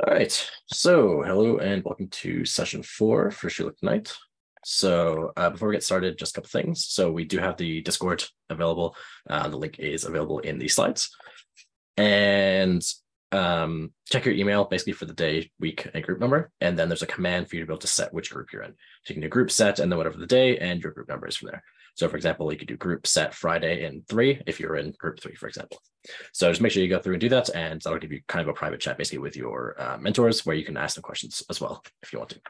All right, so hello and welcome to session 4 for Shuluk Tonight. So before we get started, just a couple things. So we do have the Discord available. The link is available in the slides. And check your email basically for the day, week, and group number. And then there's a command for you to be able to set which group you're in. So you can do group set and then whatever the day and your group number is from there. So for example, you could do group set Friday in 3 if you're in group 3, for example. So just make sure you go through and do that, and that'll give you kind of a private chat basically with your mentors where you can ask them questions as well if you want to.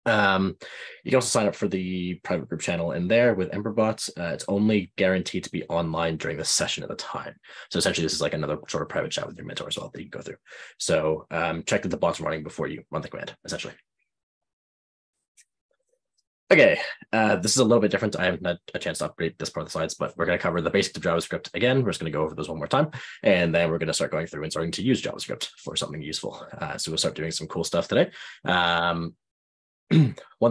You can also sign up for the private group channel in there with EmberBot. It's only guaranteed to be online during the session at a time. So essentially, this is like another sort of private chat with your mentor as well that you can go through. So check that the bot's running before you run the command, essentially. Okay, this is a little bit different. I haven't had a chance to upgrade this part of the slides, but we're going to cover the basics of JavaScript again. We're just going to go over those one more time, and then we're going to start going through and starting to use JavaScript for something useful. So we'll start doing some cool stuff today. One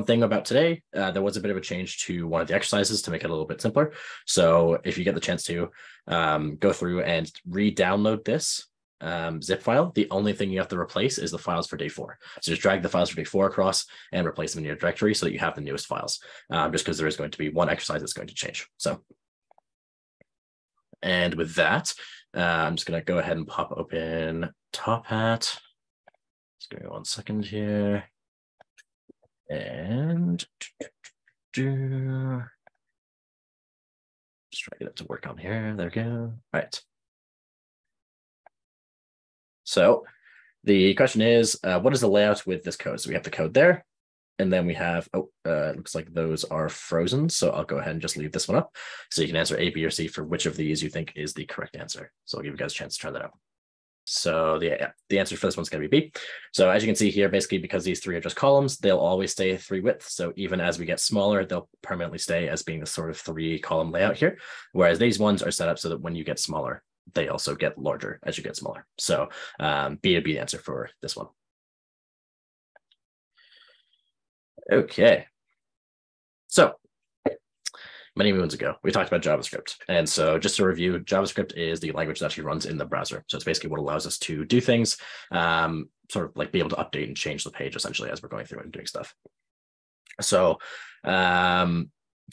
thing about today, there was a bit of a change to one of the exercises to make it a little bit simpler. So if you get the chance to go through and re-download this zip file, the only thing you have to replace is the files for day 4. So just drag the files for day 4 across and replace them in your directory so that you have the newest files, just because there is going to be one exercise that's going to change. So, and with that, I'm just going to go ahead and pop open Top Hat. Just give me 1 second here. And just try to get it to work on here. There we go. All right. So the question is, what is the layout with this code? So we have the code there, and then we have, it looks like those are frozen. So I'll go ahead and just leave this one up. So you can answer A, B, or C for which of these you think is the correct answer. So I'll give you guys a chance to try that out. So the answer for this one's going to be B. So as you can see here, basically because these 3 are just columns, they'll always stay 3 width. So even as we get smaller, they'll permanently stay as being the sort of 3 column layout here. Whereas these ones are set up so that when you get smaller, they also get larger as you get smaller. So B would be the answer for this one. Okay. So many moons ago, we talked about JavaScript. And so just to review, JavaScript is the language that actually runs in the browser. So it's basically what allows us to do things, sort of like be able to update and change the page essentially as we're going through and doing stuff. So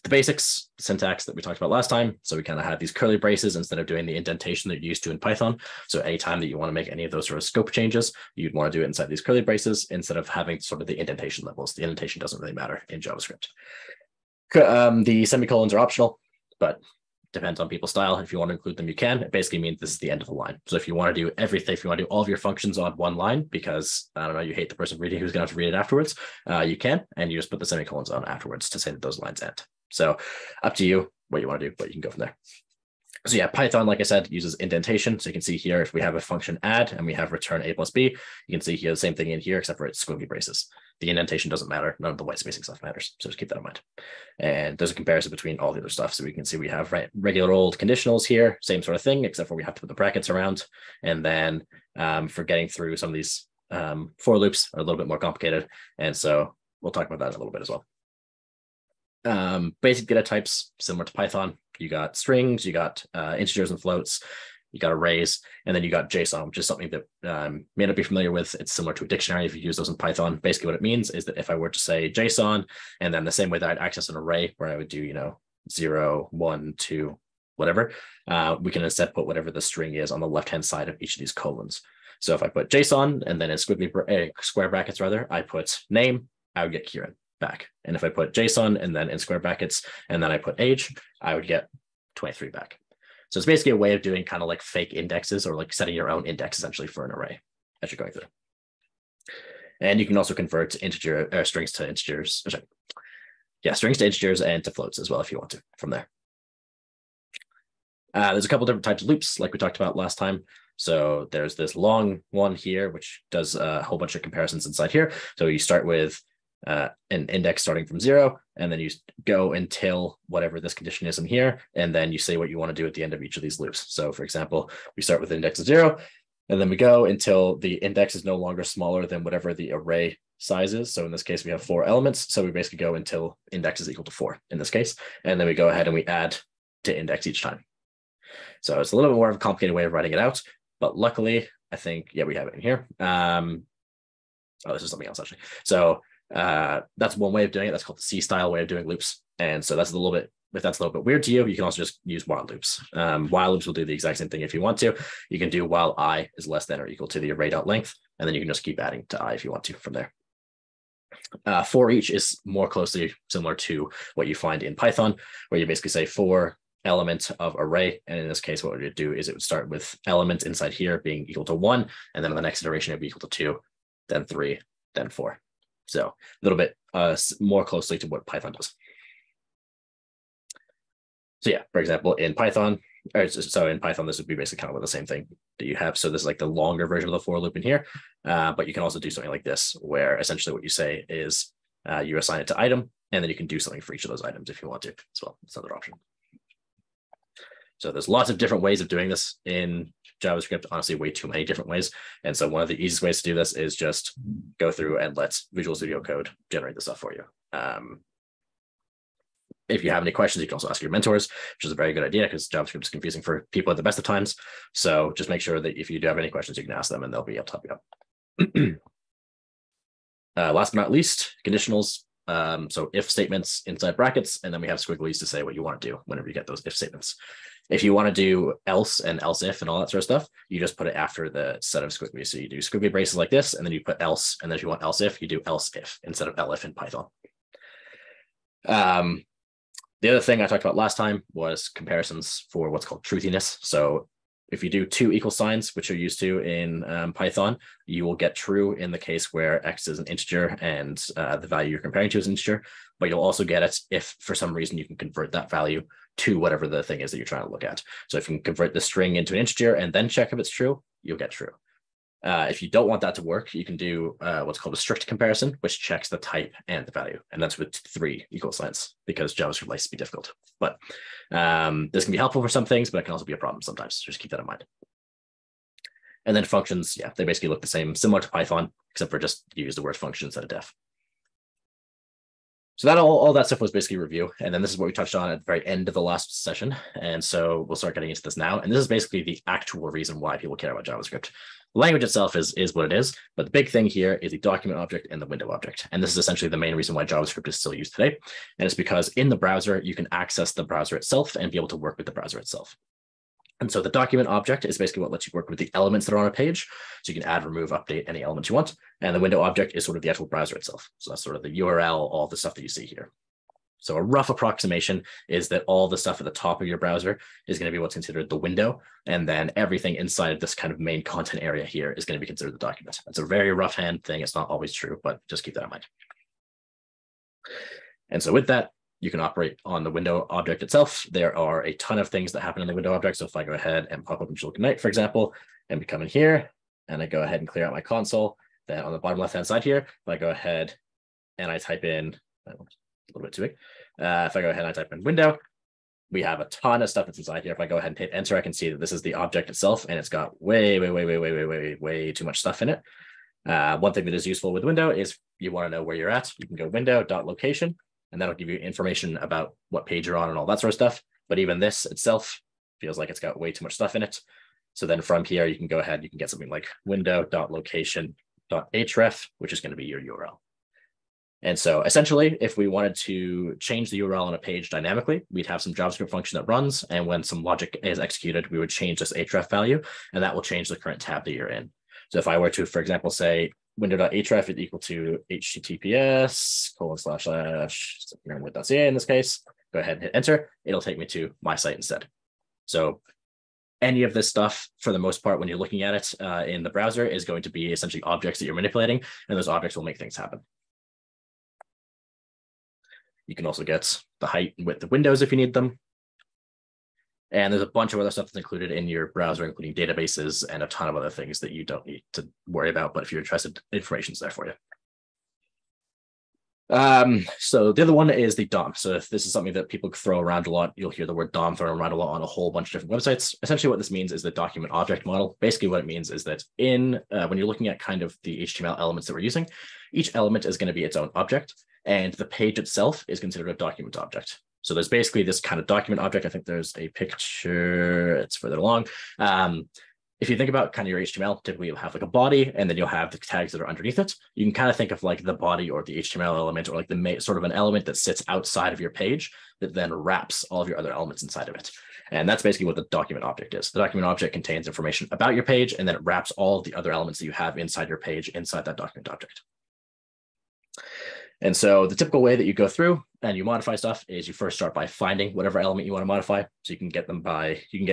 the basics syntax that we talked about last time. So we kind of have these curly braces instead of doing the indentation that you're used to in Python. So anytime that you want to make any of those sort of scope changes, you'd want to do it inside these curly braces instead of having sort of the indentation levels. The indentation doesn't really matter in JavaScript. The semicolons are optional, but depends on people's style. If you want to include them, you can. It basically means this is the end of the line. So if you want to do everything, if you want to do all of your functions on one line, because I don't know, you hate the person reading who's going to have to read it afterwards, you can, and you just put the semicolons on afterwards to say that those lines end. So up to you what you want to do, but you can go from there. So yeah, Python, like I said, uses indentation. So you can see here, if we have a function add and we have return a plus b, you can see here the same thing in here, except for it's squiggly braces. The indentation doesn't matter. None of the white spacing stuff matters. So just keep that in mind. And there's a comparison between all the other stuff. So we can see we have regular old conditionals here, same sort of thing, except for we have to put the brackets around. And then for getting through some of these for loops are a little bit more complicated. And so we'll talk about that in a little bit as well. Basic data types, similar to Python. You got strings, you got integers and floats, you got arrays, and then you got JSON, which is something that may not be familiar with. It's similar to a dictionary if you use those in Python. Basically what it means is that if I were to say JSON, and then the same way that I'd access an array where I would do, 0, 1, 2, whatever, we can instead put whatever the string is on the left-hand side of each of these colons. So if I put JSON and then in square brackets rather, I put name, I would get Kieran back. And if I put JSON and then in square brackets, and then I put age, I would get 23 back. So it's basically a way of doing kind of like fake indexes or like setting your own index essentially for an array as you're going through. And you can also convert strings to integers. Strings to integers and to floats as well if you want to from there. There's a couple different types of loops like we talked about last time. So there's this long one here, which does a whole bunch of comparisons inside here. So you start with an index starting from 0, and then you go until whatever this condition is in here, and then you say what you want to do at the end of each of these loops. So for example, we start with index of 0, and then we go until the index is no longer smaller than whatever the array size is. So in this case, we have 4 elements. So we basically go until index is equal to 4 in this case, and then we go ahead and we add to index each time. So it's a little bit more of a complicated way of writing it out, but luckily I think, yeah, we have it in here. Oh, this is something else actually. So that's one way of doing it. That's called the C style way of doing loops. And so that's a little bit, if that's a little bit weird to you, you can also just use while loops. While loops will do the exact same thing if you want to. You can do while I is less than or equal to the array.length, and then you can just keep adding to I if you want to from there. For each is more closely similar to what you find in Python, where you basically say for element of array. And in this case, what it would do is it would start with element inside here being equal to 1, and then on the next iteration, it would be equal to 2, then 3, then 4. So a little bit more closely to what Python does. So yeah, for example, in Python, this would be basically kind of the same thing that you have. So this is like the longer version of the for loop in here, but you can also do something like this, where essentially what you say is you assign it to item, and then you can do something for each of those items if you want to as well. It's another option. So there's lots of different ways of doing this in JavaScript, honestly, way too many different ways. And so one of the easiest ways to do this is just go through and let Visual Studio Code generate the stuff for you. If you have any questions, you can also ask your mentors, which is a very good idea because JavaScript is confusing for people at the best of times. So just make sure that if you do have any questions, you can ask them and they'll be able to help you out. Last but not least, conditionals. So if statements inside brackets, and then we have squigglies to say what you want to do whenever you get those if statements. If you want to do else and else if and all that sort of stuff, you just put it after the set of squigglies. So you do squiggly braces like this, and then you put else, and then if you want else if, you do else if instead of elif in Python. The other thing I talked about last time was comparisons for what's called truthiness. So if you do 2 equal signs, which you're used to in Python, you will get true in the case where x is an integer and the value you're comparing to is an integer, but you'll also get it if for some reason you can convert that value to whatever the thing is that you're trying to look at. So if you can convert the string into an integer and then check if it's true, you'll get true. If you don't want that to work, you can do what's called a strict comparison, which checks the type and the value. And that's with 3 equal signs because JavaScript likes to be difficult. But this can be helpful for some things, but it can also be a problem sometimes. So just keep that in mind. And then functions, yeah, they basically look the same, similar to Python, except for just use the word function instead of def. So that all that stuff was basically review. And then this is what we touched on at the very end of the last session. And so we'll start getting into this now. And this is basically the actual reason why people care about JavaScript. The language itself is what it is, but the big thing here is the document object and the window object. And this is essentially the main reason why JavaScript is still used today. And it's because in the browser, you can access the browser itself and be able to work with the browser itself. And so the document object is basically what lets you work with the elements that are on a page. So you can add, remove, update any elements you want. And the window object is sort of the actual browser itself. So that's sort of the URL, all the stuff that you see here. So a rough approximation is that all the stuff at the top of your browser is going to be what's considered the window. And then everything inside of this kind of main content area here is going to be considered the document. It's a very rough hand thing. It's not always true, but just keep that in mind. And so with that, you can operate on the window object itself. There are a ton of things that happen in the window object. So if I go ahead and pop up Visual Ignite, for example, and we come in here and I go ahead and clear out my console, then on the bottom left-hand side here, if I go ahead and I type in, a little bit too big. If I go ahead and I type in window, we have a ton of stuff that's inside here. If I go ahead and hit enter, I can see that this is the object itself, and it's got way too much stuff in it. One thing that is useful with window is you want to know where you're at. You can go window.location, and that'll give you information about what page you're on and all that sort of stuff. But even this itself feels like it's got way too much stuff in it. So then from here, you can go ahead, you can get something like window.location.href, which is going to be your URL. And so essentially, if we wanted to change the URL on a page dynamically, we'd have some JavaScript function that runs. And when some logic is executed, we would change this href value, and that will change the current tab that you're in. So if I were to, for example, say window.href is equal to https:// in this case, go ahead and hit enter. It'll take me to my site instead. So any of this stuff, for the most part, when you're looking at it in the browser, is going to be essentially objects that you're manipulating, and those objects will make things happen. You can also get the height and width of windows if you need them. And there's a bunch of other stuff that's included in your browser, including databases and a ton of other things that you don't need to worry about. But if you're interested, information's there for you. So the other one is the DOM. So if this is something that people throw around a lot, you'll hear the word DOM thrown around a lot on a whole bunch of different websites. Essentially what this means is the document object model. Basically what it means is that when you're looking at kind of the HTML elements that we're using, each element is going to be its own object, and the page itself is considered a document object. So there's basically this kind of document object. I think there's a picture, it's further along. if you think about kind of your HTML, typically you'll have like a body and then you'll have the tags that are underneath it. You can kind of think of like the body or the HTML element or like the sort of an element that sits outside of your page that then wraps all of your other elements inside of it. And that's basically what the document object is. The document object contains information about your page, and then it wraps all of the other elements that you have inside your page inside that document object. And so the typical way that you go through and you modify stuff is you first start by finding whatever element you want to modify. So you can get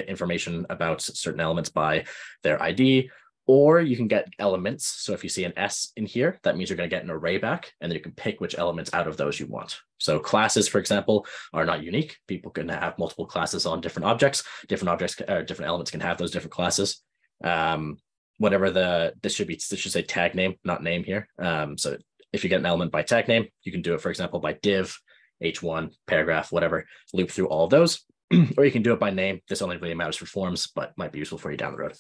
information about certain elements by their ID, or you can get elements. So if you see an S in here, that means you're going to get an array back, and then you can pick which elements out of those you want. So classes, for example, are not unique. People can have multiple classes on different objects. Different elements can have those different classes. This should say tag name, not name here. So if you get an element by tag name, you can do it, for example, by div, h1, paragraph, whatever, loop through all of those, or you can do it by name. This only really matters for forms, but might be useful for you down the road.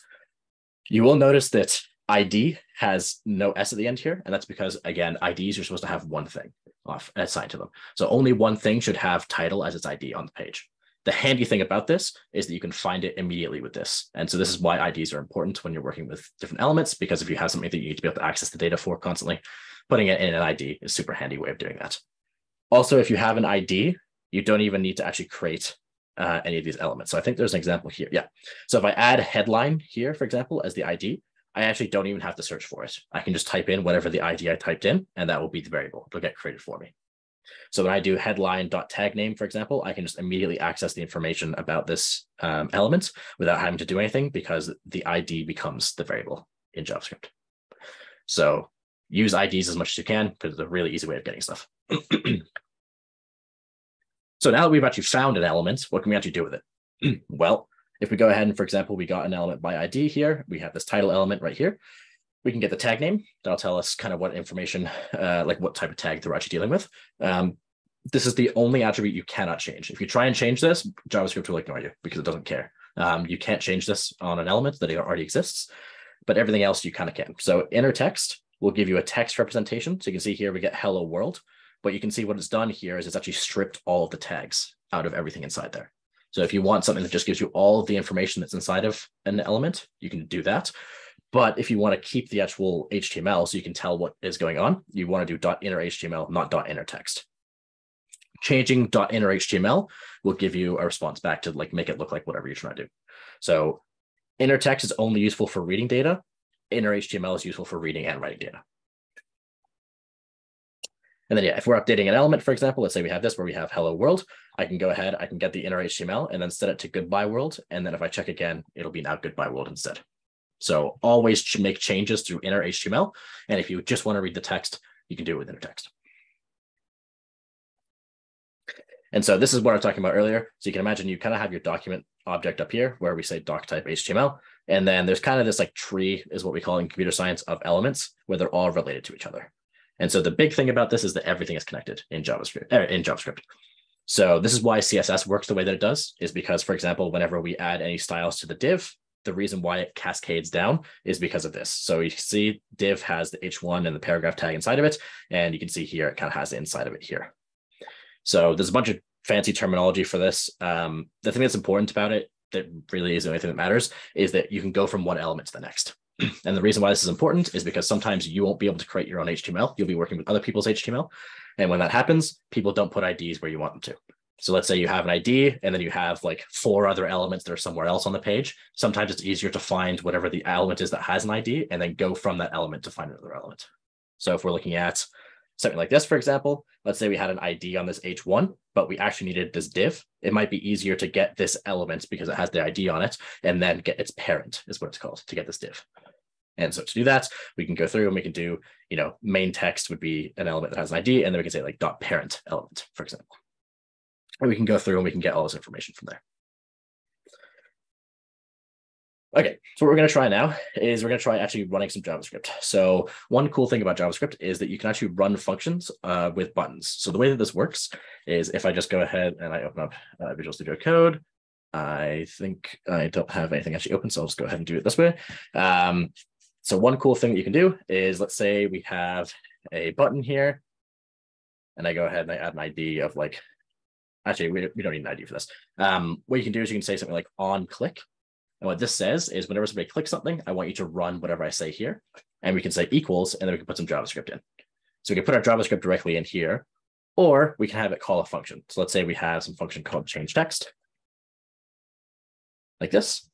You will notice that ID has no S at the end here, and that's because, again, IDs, you're supposed to have one thing assigned to them. So only one thing should have title as its ID on the page. The handy thing about this is that you can find it immediately with this. And so this is why IDs are important when you're working with different elements, because if you have something that you need to be able to access the data for constantly, putting it in an ID is a super handy way of doing that. Also, if you have an ID, you don't even need to actually create any of these elements. So I think there's an example here. Yeah. So if I add headline here, for example, as the ID, I actually don't even have to search for it. I can just type in whatever the ID I typed in, and that will be the variable. It'll get created for me. So when I do headline.tagname, for example, I can just immediately access the information about this element without having to do anything, because the ID becomes the variable in JavaScript. So use IDs as much as you can, because it's a really easy way of getting stuff. So now that we've actually found an element, what can we actually do with it? Well, if we go ahead and, for example, we got an element by ID here, we have this title element right here. We can get the tag name. That'll tell us kind of what information, like what type of tag that we're actually dealing with. This is the only attribute you cannot change. If you try and change this, JavaScript will ignore you because it doesn't care. You can't change this on an element that already exists, but everything else you kind of can. So inner text will give you a text representation. So you can see here we get hello world, but you can see what it's done here is it's actually stripped all of the tags out of everything inside there. So if you want something that just gives you all of the information that's inside of an element, you can do that. But if you want to keep the actual HTML so you can tell what is going on, you want to do .inner HTML, not .inner text. Changing .inner HTML will give you a response back to like make it look like whatever you're trying to do. So inner text is only useful for reading data. Inner HTML is useful for reading and writing data. And then, yeah, if we're updating an element, for example, let's say we have this where we have hello world, I can go ahead, I can get the inner HTML and then set it to goodbye world. And then if I check again, it'll be now goodbye world instead. So always make changes through inner HTML. And if you just want to read the text, you can do it with inner text. And so this is what I was talking about earlier. So you can imagine you kind of have your document object up here where we say doc type HTML. And then there's kind of this like tree is what we call in computer science of elements where they're all related to each other. And so the big thing about this is that everything is connected in JavaScript. So this is why CSS works the way that it does, is because, for example, whenever we add any styles to the div, the reason why it cascades down is because of this. So you can see div has the h1 and the paragraph tag inside of it. And you can see here, it kind of has the inside of it here. So there's a bunch of fancy terminology for this. The thing that's important about it, that really is the only thing that matters, is that you can go from one element to the next. And the reason why this is important is because sometimes you won't be able to create your own HTML. You'll be working with other people's HTML. And when that happens, people don't put IDs where you want them to. So let's say you have an ID and then you have like 4 other elements that are somewhere else on the page. Sometimes it's easier to find whatever the element is that has an ID and then go from that element to find another element. So if we're looking at something like this, for example, let's say we had an ID on this H1, but we actually needed this div. It might be easier to get this element because it has the ID on it and then get its parent is what it's called to get this div. And so to do that, we can go through and we can do, main text would be an element that has an ID, and then we can say like .parent element, for example. And we can go through and we can get all this information from there. Okay, so what we're going to try now is we're going to try actually running some JavaScript. So one cool thing about JavaScript is that you can actually run functions with buttons. So the way that this works is if I just go ahead and I open up Visual Studio Code, I think I don't have anything actually open, so I'll just go ahead and do it this way. So one cool thing that you can do is, let's say we have a button here, and I go ahead and I add an ID of like, actually, we don't need an ID for this. What you can do is you can say something like on click. And what this says is whenever somebody clicks something, I want you to run whatever I say here. And we can say equals, and then we can put some JavaScript in. So we can put our JavaScript directly in here, or we can have it call a function. So let's say we have some function called change text, like this.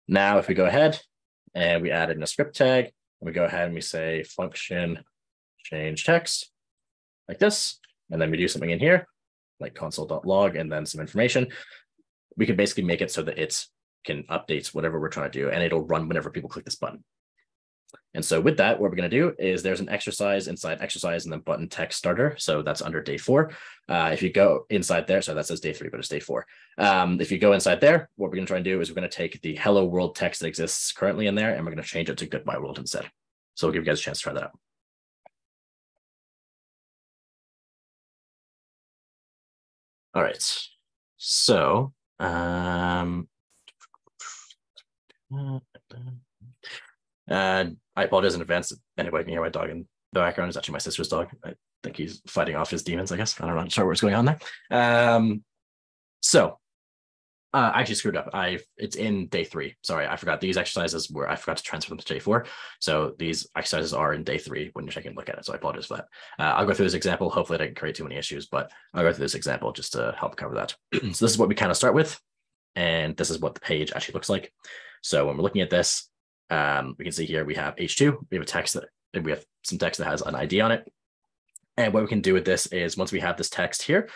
Now, if we go ahead and we add in a script tag, and we go ahead and we say function change text, like this, and then we do something in here, like console.log, and then some information, we can basically make it so that it can update whatever we're trying to do, and it'll run whenever people click this button. And so with that, what we're going to do is there's an exercise inside exercise and then button text starter. So that's under day 4. If you go inside there, so that says day 3, but it's day 4. If you go inside there, what we're going to try and do is we're going to take the hello world text that exists currently in there, and we're going to change it to goodbye world instead. So we'll give you guys a chance to try that out. All right. So, I apologize in advance. Anybody can hear my dog in the background. It's actually my sister's dog. I think he's fighting off his demons, I guess. I'm not sure what's going on there. I actually screwed up. It's in day 3. Sorry, I forgot these exercises I forgot to transfer them to day 4. So these exercises are in day 3 when you're taking a look at it. So I apologize for that. I'll go through this example. Hopefully I didn't create too many issues, but I'll go through this example just to help cover that. So this is what we kind of start with. And this is what the page actually looks like. So when we're looking at this, we can see here we have H2. We have we have some text that has an ID on it. And what we can do with this is once we have this text here,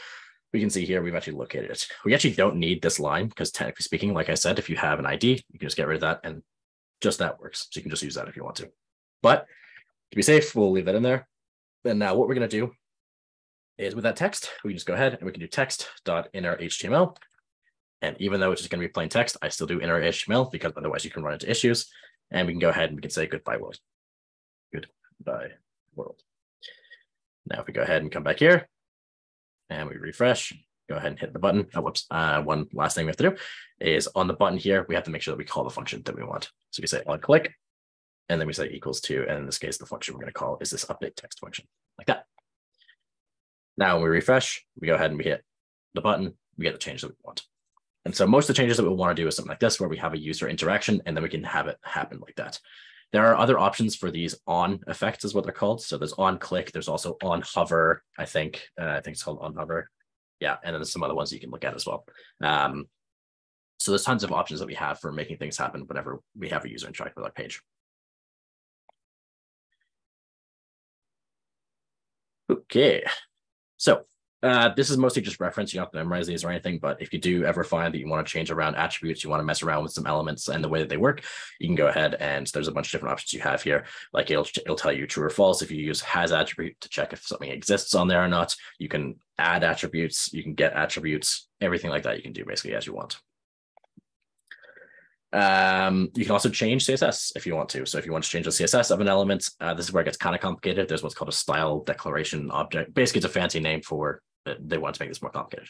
we can see here we've actually located it. We actually don't need this line because technically speaking, like I said, if you have an ID, you can just get rid of that and just that works. So you can just use that if you want to. But to be safe, we'll leave that in there. And now what we're going to do is with that text, we can just go ahead and we can do text.inner HTML. And even though it's just going to be plain text, I still do inner HTML because otherwise you can run into issues. And we can go ahead and we can say goodbye world. Goodbye world. Now if we go ahead and come back here and we refresh, go ahead and hit the button. Oh, whoops. One last thing we have to do is on the button here, we have to make sure that we call the function that we want. So we say on click, and then we say equals to, and in this case, the function we're going to call is this update text function, like that. Now when we refresh, we go ahead and we hit the button, we get the change that we want. And so most of the changes that we want to do is something like this, where we have a user interaction, and then we can have it happen like that. There are other options for these on effects is what they're called. So there's on click, there's also on hover, I think it's called on hover. Yeah, and then there's some other ones you can look at as well. So there's tons of options that we have for making things happen whenever we have a user interact with our page. Okay, so this is mostly just reference. You don't have to memorize these or anything, but if you do ever find that you want to change around attributes, you want to mess around with some elements and the way that they work, you can go ahead and there's a bunch of different options you have here. Like it'll tell you true or false if you use has attribute to check if something exists on there or not. You can add attributes, you can get attributes, everything like that you can do basically as you want. You can also change CSS if you want to. So if you want to change the CSS of an element, this is where it gets kind of complicated. There's what's called a style declaration object. Basically, it's a fancy name for they want to make this more complicated.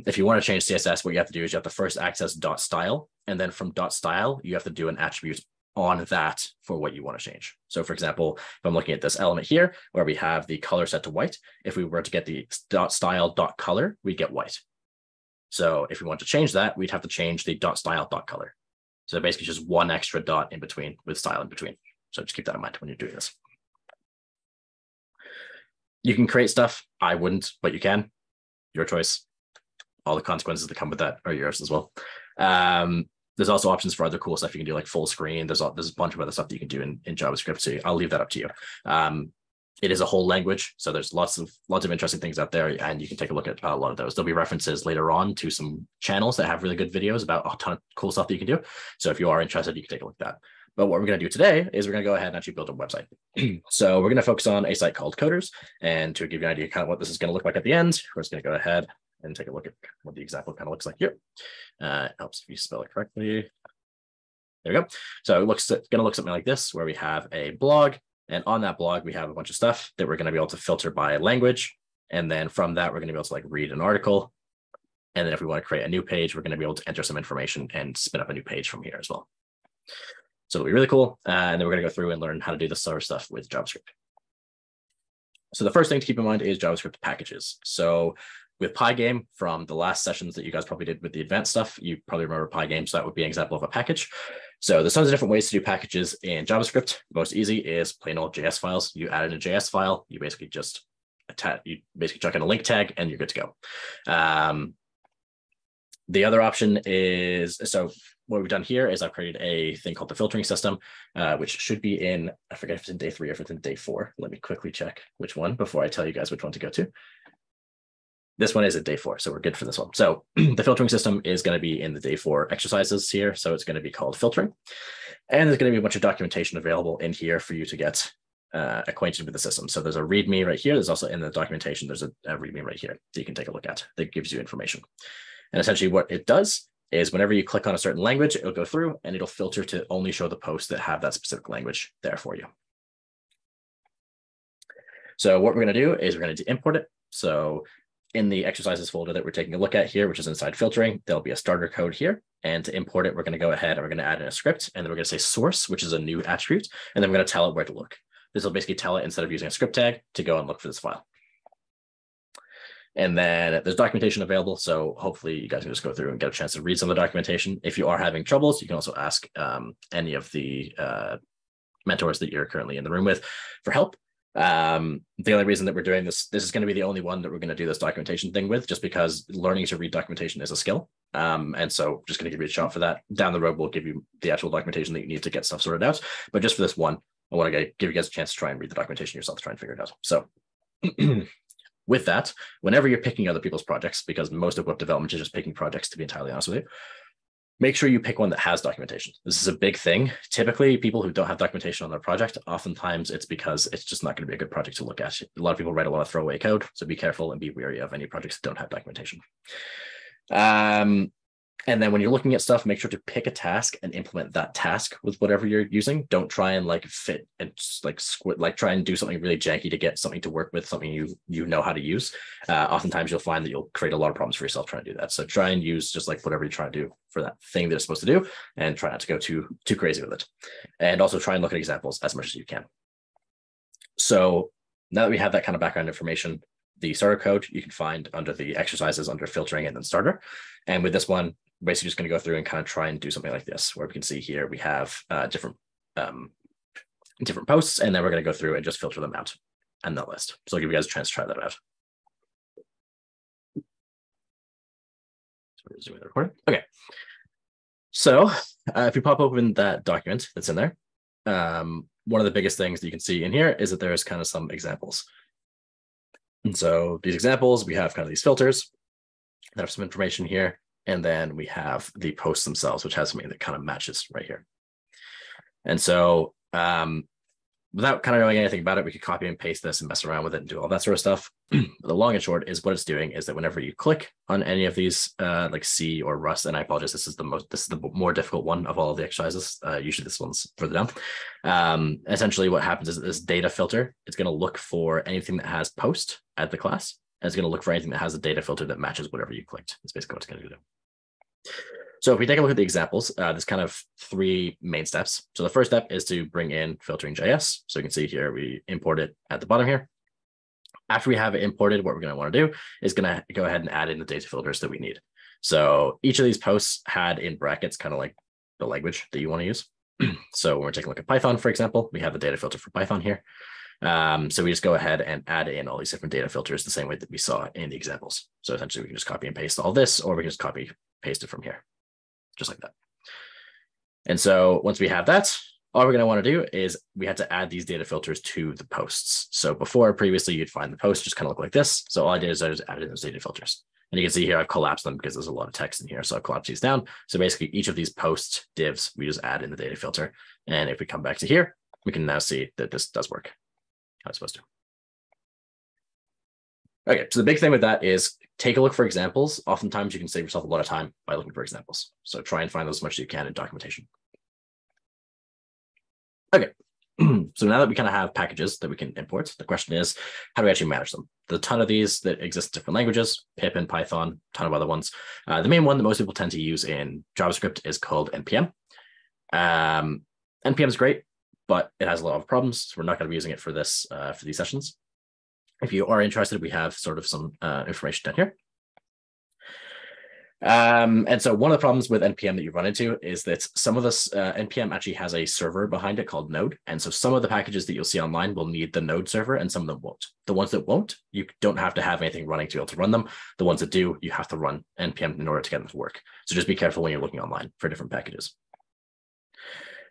If you want to change CSS, what you have to do is you have to first access .style, and then from .style, you have to do an attribute on that for what you want to change. So for example, if I'm looking at this element here, where we have the color set to white, if we were to get the .style.color, we'd get white. So if we want to change that, we'd have to change the .style.color. So basically just one extra dot in between with style in between. So just keep that in mind when you're doing this. You can create stuff. I wouldn't, but you can. Your choice. All the consequences that come with that are yours as well. There's also options for other cool stuff you can do, like full screen. There's a bunch of other stuff that you can do in JavaScript. So I'll leave that up to you. It is a whole language, so there's lots of interesting things out there, and you can take a look at a lot of those. There'll be references later on to some channels that have really good videos about a ton of cool stuff that you can do. So if you are interested, you can take a look at that. But what we're going to do today is we're going to go ahead and actually build a website. So we're going to focus on a site called Coders, and to give you an idea kind of what this is going to look like at the end, we're just going to go ahead and take a look at what the example kind of looks like here. It helps if you spell it correctly. There we go. So it's going to look something like this, where we have a blog. And on that blog, we have a bunch of stuff that we're going to be able to filter by language. And then from that, we're going to be able to like read an article. And then if we want to create a new page, we're going to be able to enter some information and spin up a new page from here as well. So it'll be really cool. And then we're going to go through and learn how to do this sort of stuff with JavaScript. So the first thing to keep in mind is JavaScript packages. So with Pygame from the last sessions that you guys probably did with the advanced stuff, you probably remember Pygame, so that would be an example of a package. So there's tons of different ways to do packages in JavaScript. The most easy is plain old JS files. You add in a JS file, you basically just chuck in a link tag and you're good to go. The other option is, so what we've done here is I've created a thing called the filtering system, which should be in, I forget if it's in day 3 or if it's in day 4. Let me quickly check which one before I tell you guys which one to go to. This one is at day 4, so we're good for this one. So the filtering system is going to be in the day 4 exercises here. So it's going to be called filtering. And there's going to be a bunch of documentation available in here for you to get acquainted with the system. So there's a README right here. There's also in the documentation, there's a README right here that you can take a look at that gives you information. And essentially what it does is whenever you click on a certain language, it'll go through and it'll filter to only show the posts that have that specific language there for you. So what we're going to do is we're going to import it. So in the exercises folder that we're taking a look at here, which is inside filtering, there'll be a starter code here. And to import it, we're going to go ahead and we're going to add in a script. And then we're going to say source, which is a new attribute. And then we're going to tell it where to look. This will basically tell it, instead of using a script tag, to go and look for this file. And then there's documentation available. So hopefully you guys can just go through and get a chance to read some of the documentation. If you are having troubles, you can also ask any of the mentors that you're currently in the room with for help. The only reason that we're doing this is going to be the only one that we're going to do this documentation thing with, just because learning to read documentation is a skill. And so just going to give you a shot for that. Down the road, we'll give you the actual documentation that you need to get stuff sorted out. But just for this one, I want to give you guys a chance to try and read the documentation yourself, to try and figure it out. So with that, whenever you're picking other people's projects, because most of web development is just picking projects, to be entirely honest with you, make sure you pick one that has documentation. This is a big thing. Typically, people who don't have documentation on their project, oftentimes it's because it's just not going to be a good project to look at. A lot of people write a lot of throwaway code, so be careful and be wary of any projects that don't have documentation. And then when you're looking at stuff, make sure to pick a task and implement that task with whatever you're using. Don't try and fit and try and do something really janky to get something to work with, something you know how to use. Oftentimes you'll find that you'll create a lot of problems for yourself trying to do that. So try and use just whatever you try to do for that thing that it's supposed to do, and try not to go too crazy with it. And also try and look at examples as much as you can. So now that we have that kind of background information, the starter code you can find under the exercises under filtering and then starter. And with this one, basically just going to go through and kind of try and do something like this, where we can see here we have different posts, and then we're going to go through and just filter them out and that list. So I'll give you guys a chance to try that out. So we're resuming the recording. Okay. So if you pop open that document that's in there, one of the biggest things that you can see in here is that there's kind of some examples. And so these examples, we have kind of these filters that have some information here. And then we have the posts themselves, which has something that kind of matches right here. And so without kind of knowing anything about it, we could copy and paste this and mess around with it and do all that sort of stuff. The long and short is what it's doing is that whenever you click on any of these like C or Rust, and I apologize, this is the more difficult one of all of the exercises. Usually this one's further down. Essentially what happens is that this data filter, it's going to look for anything that has post at the class. And it's going to look for anything that has a data filter that matches whatever you clicked. That's basically what it's going to do. So if we take a look at the examples, there's kind of 3 main steps. So the first step is to bring in filtering.js. So you can see here, we import it at the bottom here. After we have it imported, what we're going to want to do is going to go ahead and add in the data filters that we need. So each of these posts had in brackets kind of like the language that you want to use. So when we're taking a look at Python, for example, we have the data filter for Python here. So we just go ahead and add in all these different data filters the same way that we saw in the examples. So essentially we can just copy and paste all this, or we can just copy paste it from here, just like that. And so once we have that, all we're going to want to do is we had to add these data filters to the posts. So before, previously, you'd find the post just kind of look like this. So all I did is I just added in those data filters. And you can see here, I've collapsed them because there's a lot of text in here. So I've collapsed these down. So basically each of these post divs, we just add in the data filter. And if we come back to here, we can now see that this does work how it's supposed to. Okay, so the big thing with that is take a look for examples. Oftentimes you can save yourself a lot of time by looking for examples. So try and find those as much as you can in documentation. Okay, so now that we kind of have packages that we can import, the question is, how do we actually manage them? There's a ton of these that exist in different languages, pip and Python, a ton of other ones. The main one that most people tend to use in JavaScript is called NPM. NPM is great, but it has a lot of problems. So we're not going to be using it for this for these sessions. If you are interested, we have sort of some information down here. And so one of the problems with NPM that you run into is that some of this NPM actually has a server behind it called Node. And so some of the packages that you'll see online will need the Node server and some of them won't. The ones that won't, you don't have to have anything running to be able to run them. The ones that do, you have to run NPM in order to get them to work. So just be careful when you're looking online for different packages.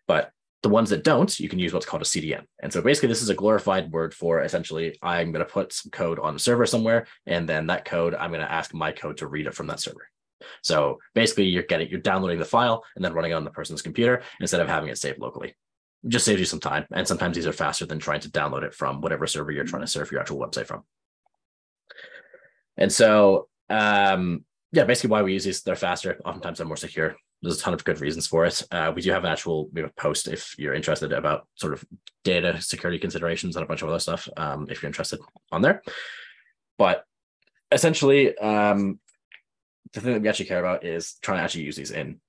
But the ones that don't, you can use what's called a CDN. And so basically this is a glorified word for essentially, I'm going to put some code on a server somewhere, and then that code, I'm going to ask my code to read it from that server. So basically you're downloading the file and then running it on the person's computer instead of having it saved locally. It just saves you some time. And sometimes these are faster than trying to download it from whatever server you're trying to serve your actual website from. And so, yeah, basically why we use these, they're faster. Oftentimes they're more secure. There's a ton of good reasons for it. We do have an actual post if you're interested about sort of data security considerations and a bunch of other stuff, if you're interested on there. But essentially, the thing that we actually care about is trying to actually use these in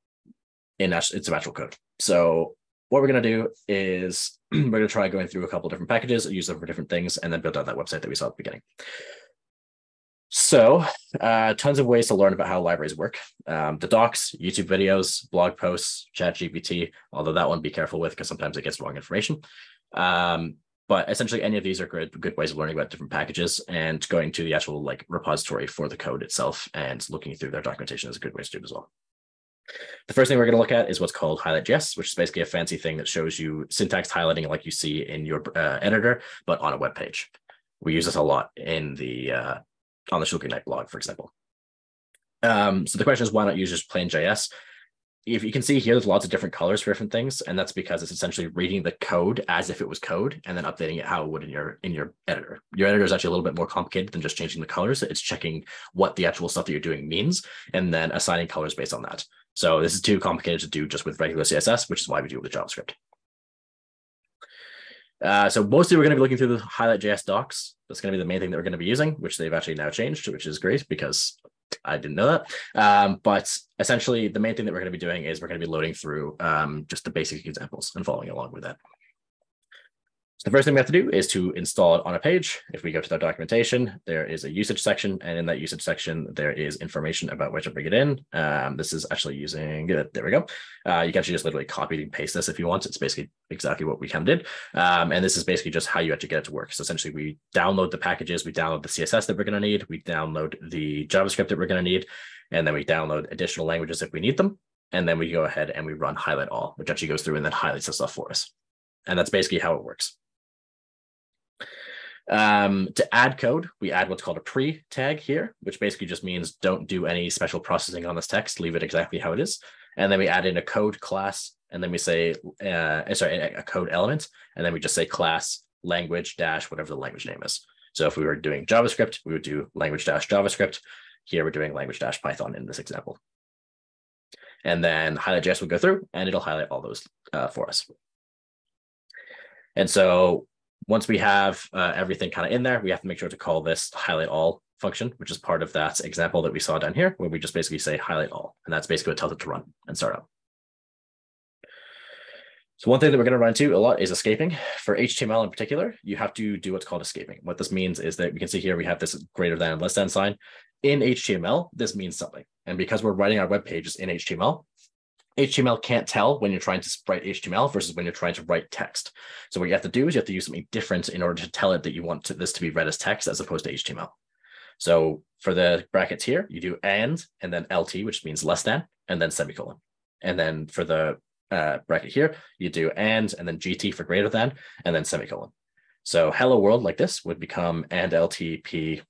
some actual code. So what we're going to do is we're going to try going through a couple of different packages, use them for different things, and then build out that website that we saw at the beginning. So tons of ways to learn about how libraries work. The docs, YouTube videos, blog posts, ChatGPT, although that one be careful with because sometimes it gets wrong information. But essentially any of these are good ways of learning about different packages, and going to the actual like repository for the code itself and looking through their documentation is a good way to do it as well. The first thing we're going to look at is what's called highlight.js, which is basically a fancy thing that shows you syntax highlighting like you see in your editor, but on a web page. We use this a lot in the on the Shulker Knight blog, for example. So the question is, why not use just plain JS? If you can see here, there's lots of different colors for different things, and that's because it's essentially reading the code as if it was code and then updating it how it would in your editor. Your editor is actually a little bit more complicated than just changing the colors. It's checking what the actual stuff that you're doing means and then assigning colors based on that. So this is too complicated to do just with regular CSS, which is why we do it with JavaScript. So mostly we're going to be looking through the highlight.js docs. That's going to be the main thing that we're going to be using, which they've actually now changed, which is great because I didn't know that. But essentially, the main thing that we're going to be doing is we're going to be loading through just the basic examples and following along with that. So the first thing we have to do is to install it on a page. If we go to the documentation, there is a usage section, and in that usage section, there is information about where to bring it in. This is actually using, there we go. You can actually just literally copy and paste this if you want. It's basically exactly what we kind of did. And this is basically just how you actually get it to work. So essentially, we download the packages, we download the CSS that we're going to need, we download the JavaScript that we're going to need, and then we download additional languages if we need them. And then we go ahead and we run highlight all, which actually goes through and then highlights the stuff for us. And that's basically how it works. To add code, we add what's called a pre tag here, which basically just means don't do any special processing on this text, leave it exactly how it is. And then we add in a code class, and then we say, a code element, and then we just say class language dash whatever the language name is. So if we were doing JavaScript, we would do language dash JavaScript. Here we're doing language dash Python in this example. And then highlight.js will go through and it'll highlight all those for us. And so once we have everything kind of in there, we have to make sure to call this highlight all function, which is part of that example that we saw down here, where we just basically say highlight all. And that's basically what tells it to run and start up. So one thing that we're going to run into a lot is escaping. For HTML in particular, you have to do what's called escaping. What this means is that we can see here we have this greater than and less than sign. In HTML, this means something. And because we're writing our web pages in HTML, HTML can't tell when you're trying to write HTML versus when you're trying to write text. So what you have to do is you have to use something different in order to tell it that you want this to be read as text as opposed to HTML. So for the brackets here, you do and then LT, which means less than, and then semicolon. And then for the bracket here, you do and then GT for greater than, and then semicolon. So hello world like this would become and LTP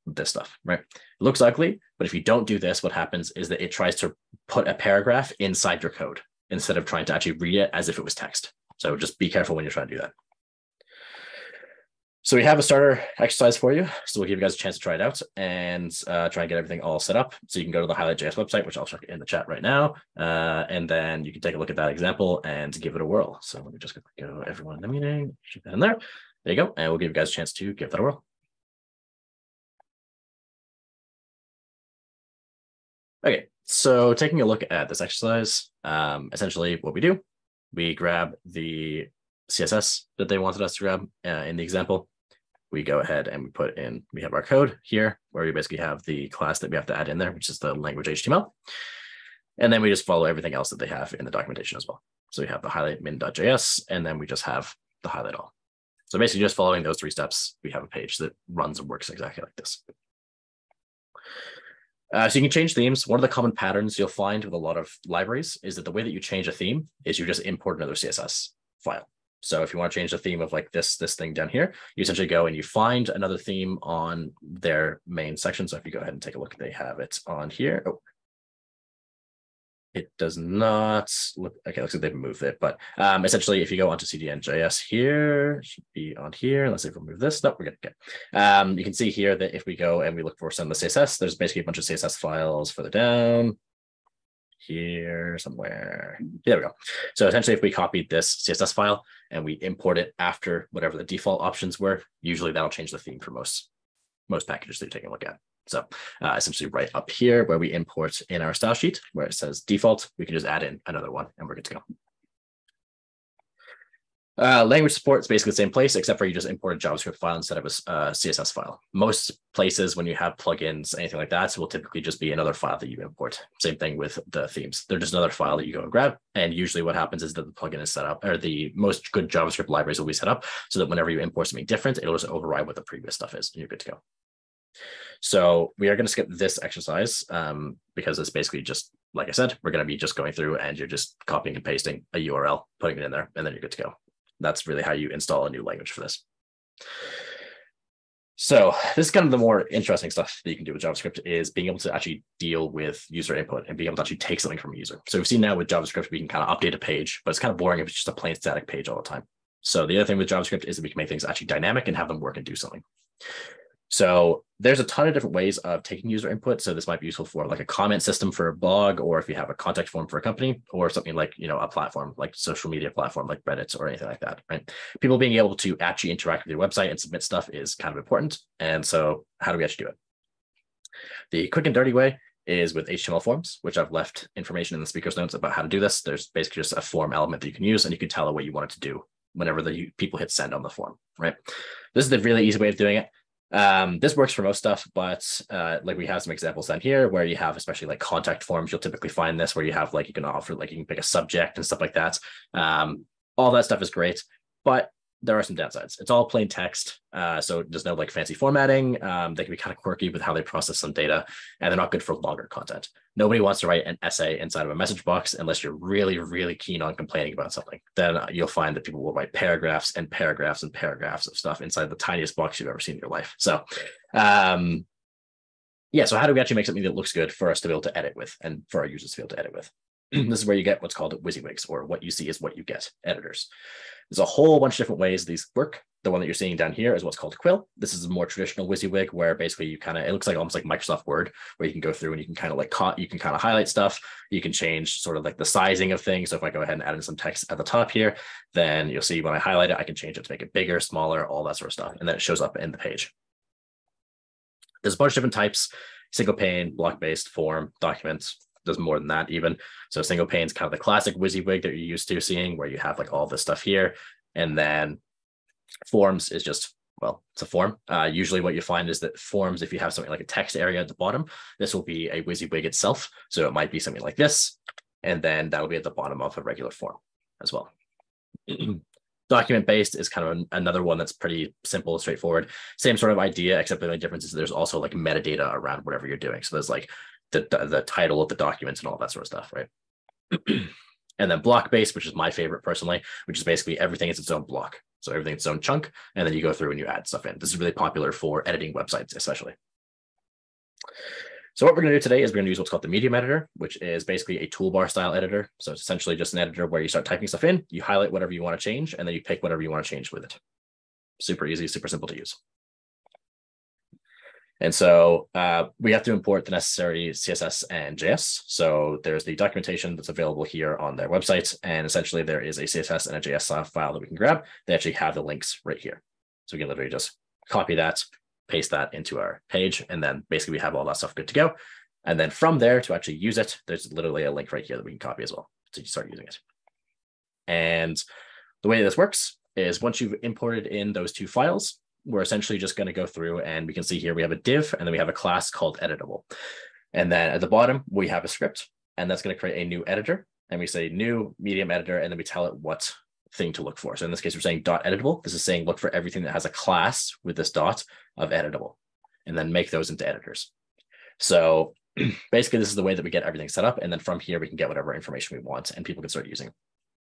this stuff, right? It looks ugly, but if you don't do this, what happens is that it tries to put a paragraph inside your code instead of trying to actually read it as if it was text. So just be careful when you're trying to do that. So we have a starter exercise for you. So we'll give you guys a chance to try it out and try and get everything all set up. So you can go to the highlight.js website, which I'll check in the chat right now. And then you can take a look at that example and give it a whirl. So let me just go everyone in the meeting, shoot that in there. There you go. And we'll give you guys a chance to give that a whirl. Okay, so taking a look at this exercise, essentially what we do, we grab the CSS that they wanted us to grab in the example. we go ahead and we put in, we have our code here where we basically have the class that we have to add in there, which is the language HTML. And then we just follow everything else that they have in the documentation as well. So we have the highlight min.js, and then we just have the highlight all. So basically just following those 3 steps, we have a page that runs and works exactly like this. So you can change themes. One of the common patterns you'll find with a lot of libraries is that the way that you change a theme is you just import another CSS file. So if you want to change the theme of like this thing down here, you essentially go and you find another theme on their main section. So if you go ahead and take a look, they have it on here. Oh, it does not look, okay, looks like they've moved it, but essentially if you go onto CDN.js here, it should be on here. Let's see if we remove this. No, we're good. Okay. You can see here that if we go and we look for some of the CSS, there's basically a bunch of CSS files further down here somewhere. There we go. So essentially if we copied this CSS file and we import it after whatever the default options were, usually that'll change the theme for most packages that you're taking a look at. So essentially right up here where we import in our style sheet, where it says default, we can just add in another one and we're good to go. Language support is basically the same place, except for you just import a JavaScript file instead of a CSS file. Most places when you have plugins, anything like that, will typically just be another file that you import. Same thing with the themes. They're just another file that you go and grab. And usually what happens is that the plugin is set up, or the most good JavaScript libraries will be set up so that whenever you import something different, it'll just override what the previous stuff is and you're good to go. So we are going to skip this exercise because it's basically just, like I said, we're going to be just going through and you're just copying and pasting a URL, putting it in there, and then you're good to go. That's really how you install a new language for this. So this is kind of the more interesting stuff that you can do with JavaScript is being able to actually deal with user input and being able to actually take something from a user. So we've seen now with JavaScript, we can kind of update a page, but it's kind of boring if it's just a plain static page all the time. So the other thing with JavaScript is that we can make things actually dynamic and have them work and do something. So there's a ton of different ways of taking user input. So this might be useful for like a comment system for a blog, or if you have a contact form for a company, or something like, you know, a platform like social media platform like Reddit or anything like that, right? People being able to actually interact with your website and submit stuff is kind of important. And so how do we actually do it? The quick and dirty way is with HTML forms, which I've left information in the speaker's notes about how to do this. There's basically just a form element that you can use, and you can tell it what you want it to do whenever the people hit send on the form, right? This is the really easy way of doing it. This works for most stuff, but like we have some examples down here where you have, especially like contact forms, you'll typically find this where you have like, you can offer, like you can pick a subject and stuff like that. All that stuff is great, but there are some downsides. It's all plain text. So there's no like fancy formatting. They can be kind of quirky with how they process some data, and they're not good for longer content. Nobody wants to write an essay inside of a message box unless you're really, really keen on complaining about something. Then you'll find that people will write paragraphs and paragraphs and paragraphs of stuff inside the tiniest box you've ever seen in your life. So yeah, so how do we actually make something that looks good for us to be able to edit with and for our users to be able to edit with? This is where you get what's called WYSIWYGs, or what you see is what you get editors. There's a whole bunch of different ways these work. The one that you're seeing down here is what's called Quill. This is a more traditional WYSIWYG where basically you kind of, it looks like almost like Microsoft Word, where you can go through and you can kind of like, you can kind of highlight stuff. You can change sort of like the sizing of things. So if I go ahead and add in some text at the top here, then you'll see when I highlight it, I can change it to make it bigger, smaller, all that sort of stuff. And then it shows up in the page. There's a bunch of different types: single pane, block-based, form, documents. There's more than that even. So single pane is kind of the classic WYSIWYG that you're used to seeing, where you have like all this stuff here. And then forms is just, well, it's a form. Usually what you find is that forms, if you have something like a text area at the bottom, this will be a WYSIWYG itself. So it might be something like this, and then that'll be at the bottom of a regular form as well. Document-based is kind of another one that's pretty simple, straightforward. Same sort of idea, except the only difference is there's also like metadata around whatever you're doing. So there's like the title of the documents and all that sort of stuff, right? And then block-based, which is my favorite personally, which is basically everything is its own block. So everything its own chunk, and then you go through and you add stuff in. This is really popular for editing websites, especially. So what we're going to do today is we're going to use what's called the medium editor, which is basically a toolbar style editor. So it's essentially just an editor where you start typing stuff in, you highlight whatever you want to change, and then you pick whatever you want to change with it. Super easy, super simple to use. And so we have to import the necessary CSS and JS. So there's the documentation that's available here on their website. And essentially there is a CSS and a JS file that we can grab. They actually have the links right here. So we can literally just copy that, paste that into our page. And then basically we have all that stuff good to go. And then from there to actually use it, there's literally a link right here that we can copy as well. So you start using it. And the way this works is once you've imported in those two files, we're essentially just going to go through, and we can see here we have a div, and then we have a class called editable. And then at the bottom, we have a script, and that's going to create a new editor. And we say new medium editor, and then we tell it what thing to look for. So in this case, we're saying dot editable. This is saying look for everything that has a class with this dot of editable, and then make those into editors. So basically, this is the way that we get everything set up. And then from here, we can get whatever information we want, and people can start using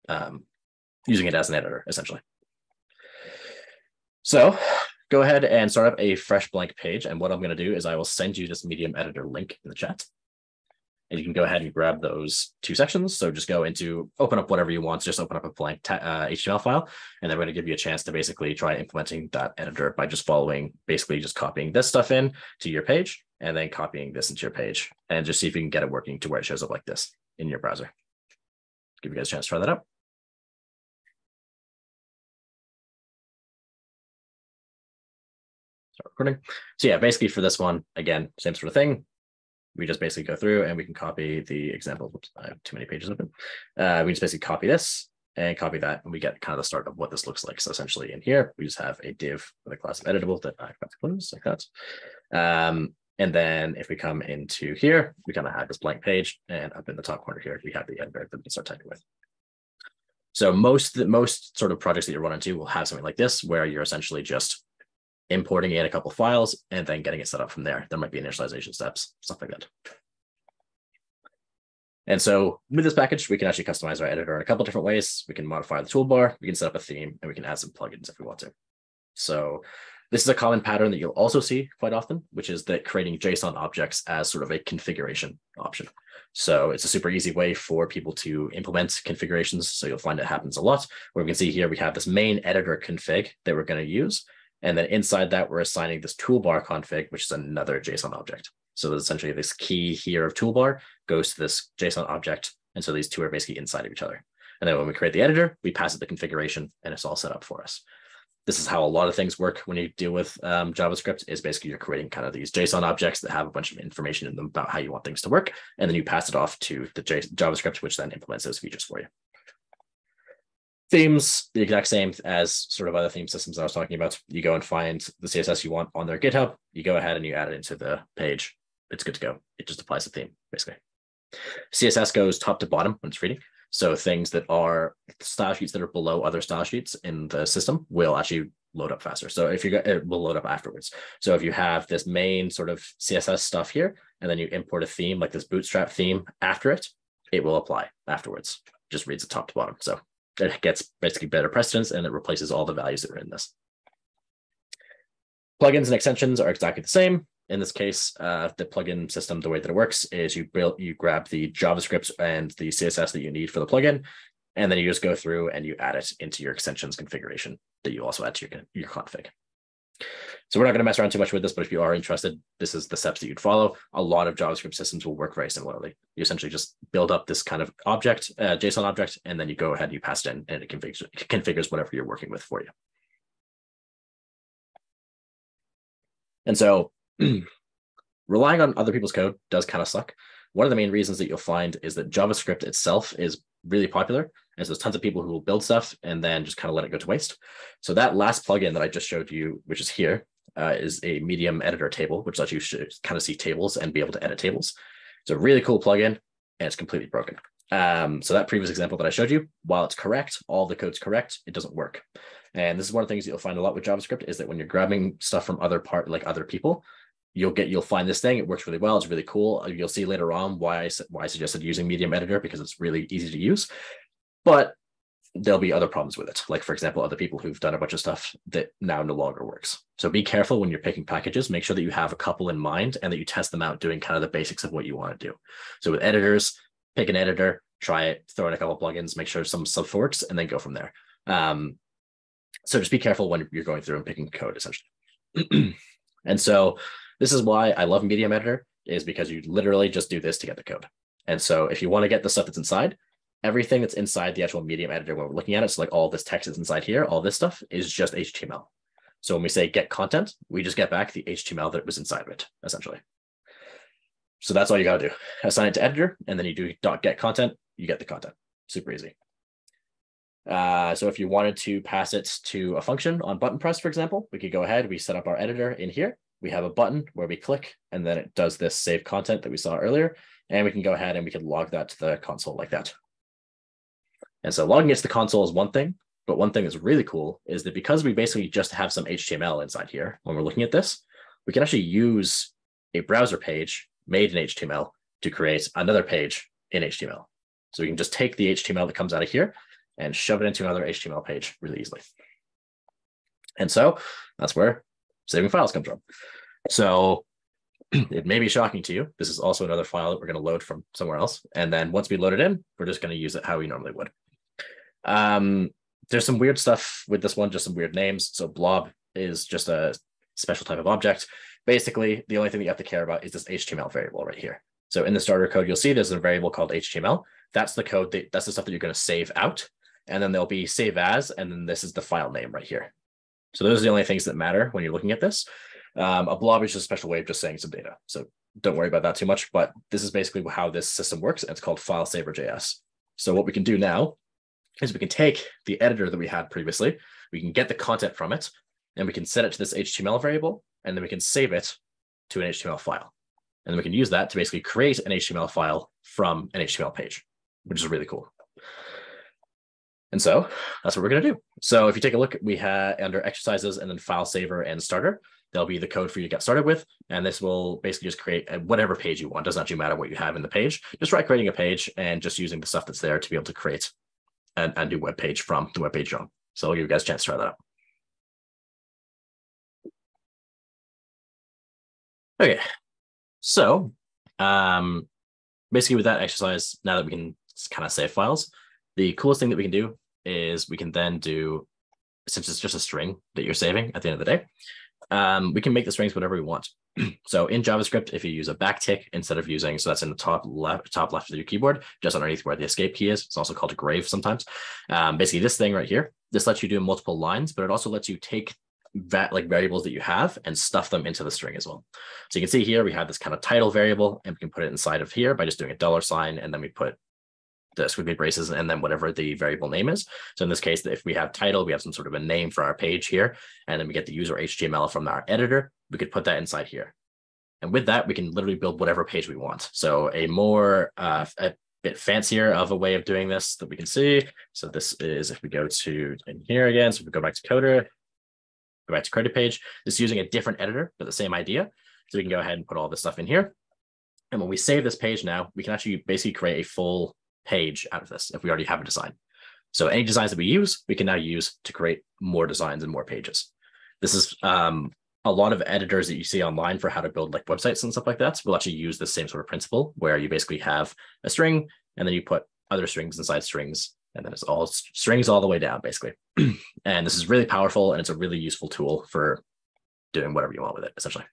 it as an editor, essentially. So go ahead and start up a fresh blank page. And what I'm going to do is I will send you this medium editor link in the chat. And you can go ahead and grab those two sections. So just go into, open up whatever you want, just open up a blank HTML file. And then we're going to give you a chance to basically try implementing that editor by just following, basically just copying this stuff in to your page and then copying this into your page and just see if you can get it working to where it shows up like this in your browser. Give you guys a chance to try that out. Start recording. So yeah, basically for this one, again, same sort of thing. We just basically go through and we can copy the example. Whoops, I have too many pages open. We just basically copy this and copy that, and we get kind of the start of what this looks like. So essentially in here, we just have a div with a class of editable that I've got to close like that. And then if we come into here, we kind of have this blank page, and up in the top corner here, we have the editor that we can start typing with. So most sort of projects that you run into will have something like this, where you're essentially just importing in a couple of files and then getting it set up from there. There might be initialization steps, stuff like that. And so with this package, we can actually customize our editor in a couple of different ways. We can modify the toolbar, we can set up a theme, and we can add some plugins if we want to. So this is a common pattern that you'll also see quite often, which is that creating JSON objects as sort of a configuration option. So it's a super easy way for people to implement configurations. So you'll find it happens a lot, where we can see here, we have this main editor config that we're going to use. And then inside that, we're assigning this toolbar config, which is another JSON object. So essentially this key here of toolbar goes to this JSON object. And so these two are basically inside of each other. And then when we create the editor, we pass it the configuration and it's all set up for us. This is how a lot of things work when you deal with JavaScript, is basically you're creating kind of these JSON objects that have a bunch of information in them about how you want things to work. And then you pass it off to the JavaScript, which then implements those features for you. Themes, the exact same as sort of other theme systems I was talking about. You go and find the CSS you want on their GitHub. You go ahead and you add it into the page. It's good to go. It just applies the theme, basically. CSS goes top to bottom when it's reading. So things that are style sheets that are below other style sheets in the system will actually load up faster. So if it will load up afterwards. So if you have this main sort of CSS stuff here, and then you import a theme like this Bootstrap theme after it, it will apply afterwards. Just reads it top to bottom. So it gets basically better precedence, and it replaces all the values that are in this. Plugins and extensions are exactly the same. In this case, the plugin system, the way that it works is you grab the JavaScript and the CSS that you need for the plugin, and then you just go through and you add it into your extensions configuration that you also add to your config. So we're not going to mess around too much with this, but if you are interested, this is the steps that you'd follow. A lot of JavaScript systems will work very similarly. You essentially just build up this kind of object, JSON object, and then you go ahead and you pass it in, and it configures whatever you're working with for you. And so relying on other people's code does kind of suck. One of the main reasons that you'll find is that JavaScript itself is really popular. And so there's tons of people who will build stuff and then just kind of let it go to waste. So that last plugin that I just showed you, which is here, is a medium editor table, which lets you kind of see tables and be able to edit tables. It's a really cool plugin, and it's completely broken. So that previous example that I showed you, while it's correct, all the code's correct, it doesn't work. And this is one of the things that you'll find a lot with JavaScript, is that when you're grabbing stuff from other people, you'll find this thing. It works really well. It's really cool. You'll see later on why I suggested using medium editor, because it's really easy to use. But there'll be other problems with it. Like, for example, other people who've done a bunch of stuff that now no longer works. So be careful when you're picking packages. Make sure that you have a couple in mind and that you test them out doing kind of the basics of what you want to do. So with editors, pick an editor, try it, throw in a couple of plugins, make sure some stuff works, and then go from there. So just be careful when you're going through and picking code, essentially. And so this is why I love Medium Editor, is because you literally just do this to get the code. And so if you want to get the stuff that's inside, everything that's inside the actual Medium Editor when we're looking at it, so like all this text is inside here, all this stuff is just HTML. So when we say get content, we just get back the HTML that was inside of it, essentially. So that's all you got to do. Assign it to editor, and then you do .get content, you get the content. Super easy. So if you wanted to pass it to a function on button press, for example, we could go ahead, we set up our editor in here. We have a button where we click, and then it does this save content that we saw earlier. And we can go ahead and we can log that to the console like that. And so logging it to the console is one thing, but one thing that's really cool is that because we basically just have some HTML inside here, when we're looking at this, we can actually use a browser page made in HTML to create another page in HTML. So we can just take the HTML that comes out of here and shove it into another HTML page really easily. And so that's where saving files comes from. So it may be shocking to you. This is also another file that we're going to load from somewhere else. And then once we load it in, we're just going to use it how we normally would. There's some weird stuff with this one, just some weird names. So blob is just a special type of object. Basically, the only thing that you have to care about is this HTML variable right here. So in the starter code, you'll see there's a variable called HTML. That's the code, that's the stuff that you're going to save out. And then there'll be save as, and then this is the file name right here. So those are the only things that matter when you're looking at this. A blob is just a special way of just saying some data. So don't worry about that too much, but this is basically how this system works. And it's called file saver.js. So what we can do now is we can take the editor that we had previously, we can get the content from it, and we can set it to this HTML variable, and then we can save it to an HTML file. And then we can use that to basically create an HTML file from an HTML page, which is really cool. And so that's what we're going to do. So if you take a look, we have under exercises and then file saver and starter, there'll be the code for you to get started with. And this will basically just create whatever page you want. Doesn't actually matter what you have in the page. Just try creating a page and just using the stuff that's there to be able to create a new web page from the web page you're on. So I'll give you guys a chance to try that out. Okay. So basically with that exercise, now that we can kind of save files, the coolest thing that we can do is we can then do, since it's just a string that you're saving at the end of the day, we can make the strings whatever we want. So in JavaScript, if you use a backtick instead of using, so that's in the top left of your keyboard, just underneath where the escape key is. It's also called a grave sometimes. Basically this thing right here, this lets you do multiple lines, but it also lets you take variables that you have and stuff them into the string as well. So you can see here, we have this kind of title variable, and we can put it inside of here by just doing a $, and then we put the squiggly braces and then whatever the variable name is. So in this case, if we have title, we have some sort of a name for our page here, and then we get the user HTML from our editor, we could put that inside here. And with that, we can literally build whatever page we want. So a more, a bit fancier of a way of doing this that we can see. So this is, if we go to in here again, so if we go back to Coder, go back to credit page, this is using a different editor, but the same idea. So we can go ahead and put all this stuff in here. And when we save this page now, we can actually basically create a full page out of this if we already have a design. So any designs that we use, we can now use to create more designs and more pages. This is a lot of editors that you see online for how to build like websites and stuff like that will actually use the same sort of principle where you basically have a string and then you put other strings inside strings, and then it's all strings all the way down basically. And this is really powerful, and it's a really useful tool for doing whatever you want with it essentially.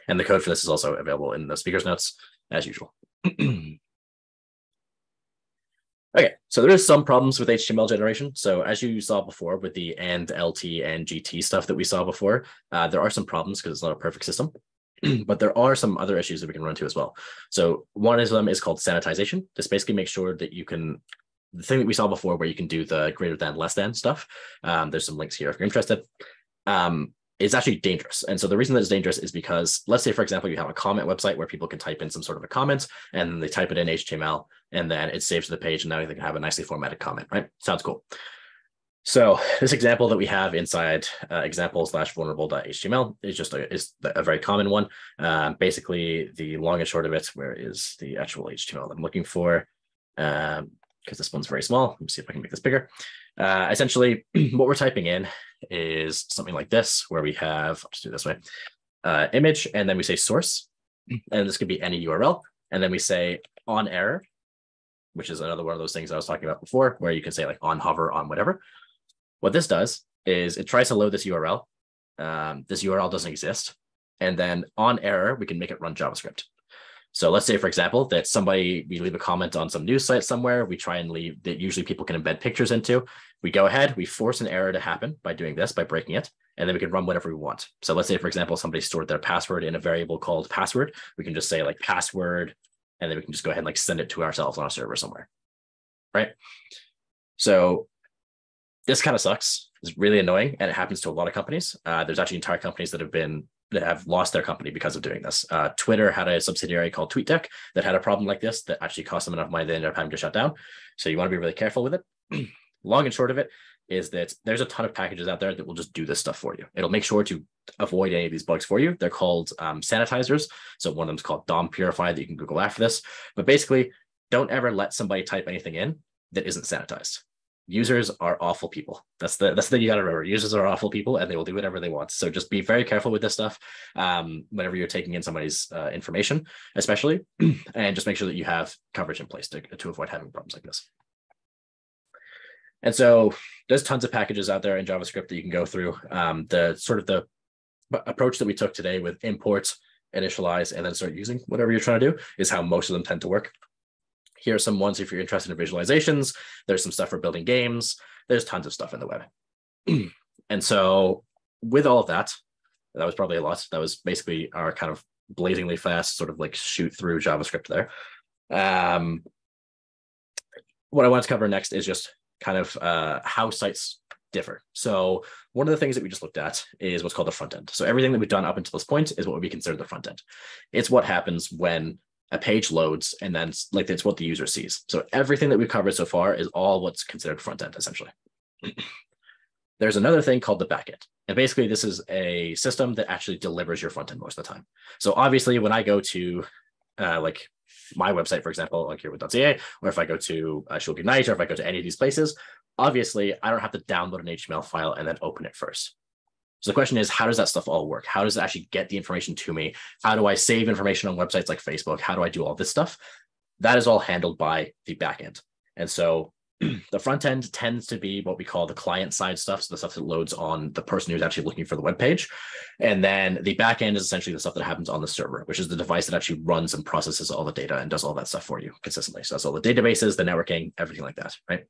And the code for this is also available in the speaker's notes as usual. Okay, so there is some problems with HTML generation. So as you saw before with the and, LT, and GT stuff that we saw before, there are some problems because it's not a perfect system, but there are some other issues that we can run into as well. So one of them is called sanitization. This basically makes sure that you can, the thing that we saw before where you can do the greater than, less than stuff, there's some links here if you're interested, is actually dangerous. And so the reason that it's dangerous is because, let's say, for example, you have a comment website where people can type in some sort of a comment and they type it in HTML and then it saves to the page and now they can have a nicely formatted comment, right? Sounds cool. So this example that we have inside example/vulnerable.html is just a very common one. Basically, the long and short of it, where is the actual HTML I'm looking for? Because this one's very small. Let me see if I can make this bigger. Essentially, what we're typing in is something like this, where we have, I'll just do it this way, image, and then we say source, and this could be any URL, and then we say on error, which is another one of those things I was talking about before, where you can say like on hover, on whatever. What this does is it tries to load this URL. This URL doesn't exist, and then on error, we can make it run JavaScript. So let's say, for example, that we leave a comment on some news site somewhere, we try and leave that usually people can embed pictures into. We go ahead, we force an error to happen by doing this, by breaking it, and then we can run whatever we want. So let's say, for example, somebody stored their password in a variable called password. We can just say like password, and then we can just go ahead and like send it to ourselves on our server somewhere, right? So This kind of sucks. It's really annoying, and it happens to a lot of companies. There's actually entire companies that have lost their company because of doing this. Twitter had a subsidiary called TweetDeck that had a problem like this that actually cost them enough money they ended up having to shut down. So you want to be really careful with it. Long and short of it is that there's a ton of packages out there that will just do this stuff for you. It'll make sure to avoid any of these bugs for you. They're called sanitizers. So one of them is called DOM Purify that you can Google after this. But basically, don't ever let somebody type anything in that isn't sanitized. Users are awful people. That's the thing you got to remember. Users are awful people, and they will do whatever they want. So just be very careful with this stuff whenever you're taking in somebody's information, especially, and just make sure that you have coverage in place to avoid having problems like this. And so there's tons of packages out there in JavaScript that you can go through. The approach that we took today with import, initialize, and then start using whatever you're trying to do is how most of them tend to work. Here are some ones if you're interested in visualizations. There's some stuff for building games. There's tons of stuff in the web. And so with all of that, that was probably a lot. That was basically our kind of blazingly fast sort of like shoot through JavaScript there. What I want to cover next is just kind of how sites differ. So one of the things that we just looked at is what's called the front end. So everything that we've done up until this point is what would be considered the front end. It's what happens when a page loads and then like it's what the user sees. So everything that we've covered so far is all what's considered front end essentially. There's another thing called the back end. And basically this is a system that actually delivers your front end most of the time. So obviously when I go to like my website, for example, like herewith.ca, or if I go to Shulk Ignite, or if I go to any of these places, obviously I don't have to download an HTML file and then open it first. So the question is, how does that stuff all work? How does it actually get the information to me? How do I save information on websites like Facebook? How do I do all this stuff? That is all handled by the backend. And so the front end tends to be what we call the client side stuff. So the stuff that loads on the person who's actually looking for the web page. And then the backend is essentially the stuff that happens on the server, which is the device that actually runs and processes all the data and does all that stuff for you consistently. So that's all the databases, the networking, everything like that, right?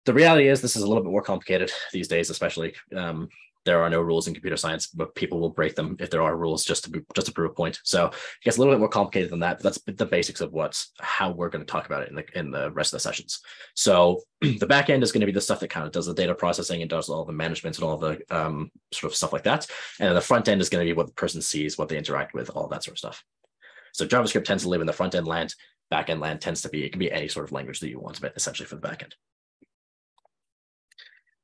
The reality is this is a little bit more complicated these days, especially. There are no rules in computer science, but people will break them if there are rules just to prove a point. So it gets a little bit more complicated than that. But that's the basics of how we're going to talk about it in the rest of the sessions. So the back end is going to be the stuff that kind of does the data processing and does all the management and all the sort of stuff like that. And then the front end is going to be what the person sees, what they interact with, all that sort of stuff. So JavaScript tends to live in the front end land. Back end land tends to be, it can be any sort of language that you want, but essentially for the back end.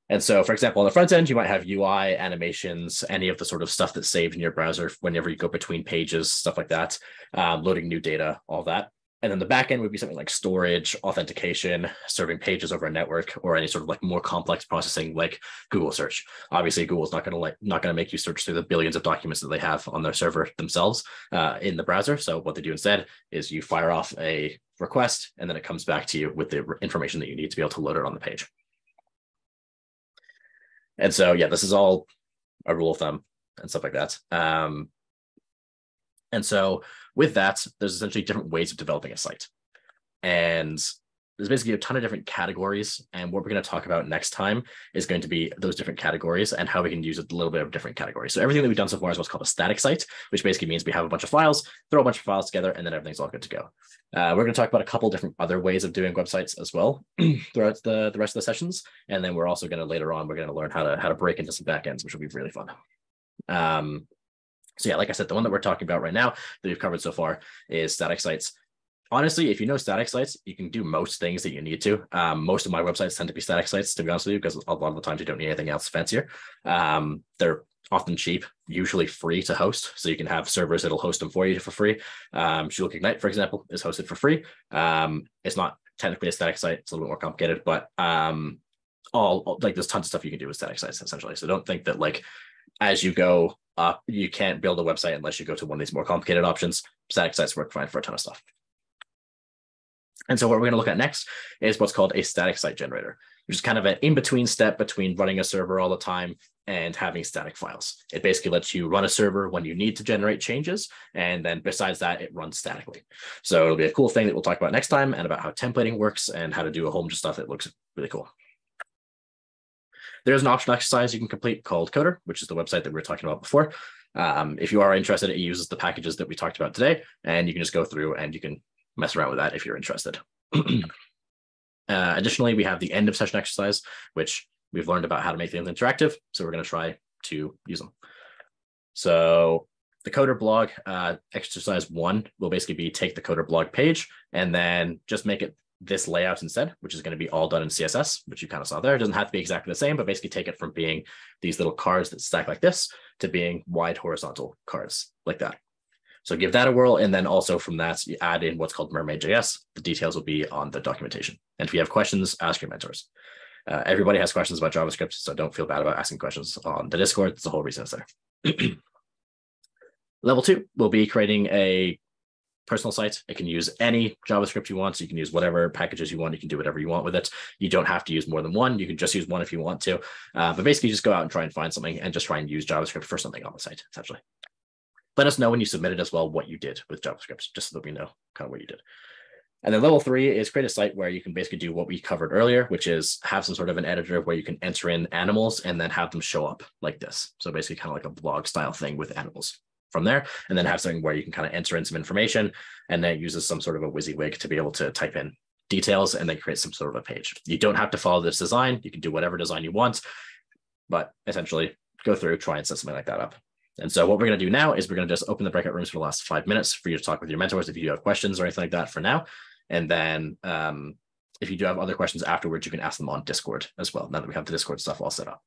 And so, for example, on the front end, you might have UI, animations, any of the sort of stuff that's saved in your browser whenever you go between pages, stuff like that, loading new data, all that. And then the back end would be something like storage, authentication, serving pages over a network, or any sort of like more complex processing like Google search. Obviously, Google's not going to make you search through the billions of documents that they have on their server themselves in the browser. So what they do instead is you fire off a request, and then it comes back to you with the information that you need to be able to load it on the page. And so, yeah, this is all a rule of thumb and stuff like that. And so with that, there's essentially different ways of developing a site. And there's basically a ton of different categories. And what we're going to talk about next time is going to be those different categories and how we can use a little bit of different categories. So everything that we've done so far is what's called a static site, which basically means we have a bunch of files, throw a bunch of files together, and then everything's all good to go. We're going to talk about a couple different other ways of doing websites as well throughout the rest of the sessions. And then we're also going to later on, we're going to learn how to break into some backends, which will be really fun. So yeah, like I said, the one that we're talking about right now that we've covered so far is static sites. Honestly, if you know static sites, you can do most things that you need to. Most of my websites tend to be static sites, to be honest with you, because a lot of the times you don't need anything else fancier. They're often cheap, usually free to host. So you can have servers that'll host them for you for free. Shulk Ignite, for example, is hosted for free. It's not technically a static site. It's a little bit more complicated, but there's tons of stuff you can do with static sites, essentially. So don't think that like as you go up, you can't build a website unless you go to one of these more complicated options. Static sites work fine for a ton of stuff. And so what we're going to look at next is what's called a static site generator, which is kind of an in-between step between running a server all the time and having static files. It basically lets you run a server when you need to generate changes. And then besides that, it runs statically. So it'll be a cool thing that we'll talk about next time, and about how templating works and how to do a whole bunch of stuff that looks really cool. There's an optional exercise you can complete called Coder, which is the website that we were talking about before. If you are interested, it uses the packages that we talked about today, and you can just go through and you can mess around with that if you're interested. Additionally, we have the end of session exercise, which we've learned about how to make things interactive. So we're going to try to use them. So the coder blog exercise 1 will basically be take the coder blog page and then just make it this layout instead, which is going to be all done in CSS, which you kind of saw there. It doesn't have to be exactly the same, but basically take it from being these little cards that stack like this to being wide horizontal cards like that. So give that a whirl. And then also from that, you add in what's called mermaid.js. The details will be on the documentation. And if you have questions, ask your mentors. Everybody has questions about JavaScript, so don't feel bad about asking questions on the Discord. That's the whole reason it's there. Level 2 will be creating a personal site. It can use any JavaScript you want. So you can use whatever packages you want. You can do whatever you want with it. You don't have to use more than one. You can just use one if you want to. But basically just go out and try and find something and just try and use JavaScript for something on the site, essentially. Let us know when you submit it as well what you did with JavaScript, just so that we know kind of what you did. And then level 3 is create a site where you can basically do what we covered earlier, which is have some sort of an editor where you can enter in animals and then have them show up like this. So basically kind of like a blog style thing with animals from there, and then have something where you can kind of enter in some information, and then it uses some sort of a WYSIWYG to be able to type in details and then create some sort of a page. You don't have to follow this design. You can do whatever design you want, but essentially go through, try and set something like that up. And so what we're going to do now is we're going to just open the breakout rooms for the last 5 minutes for you to talk with your mentors if you do have questions or anything like that for now. And then if you do have other questions afterwards, you can ask them on Discord as well, now that we have the Discord stuff all set up.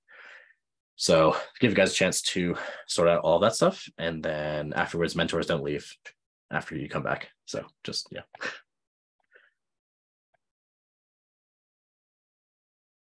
So give you guys a chance to sort out all that stuff. And then afterwards, mentors don't leave after you come back. So just, yeah.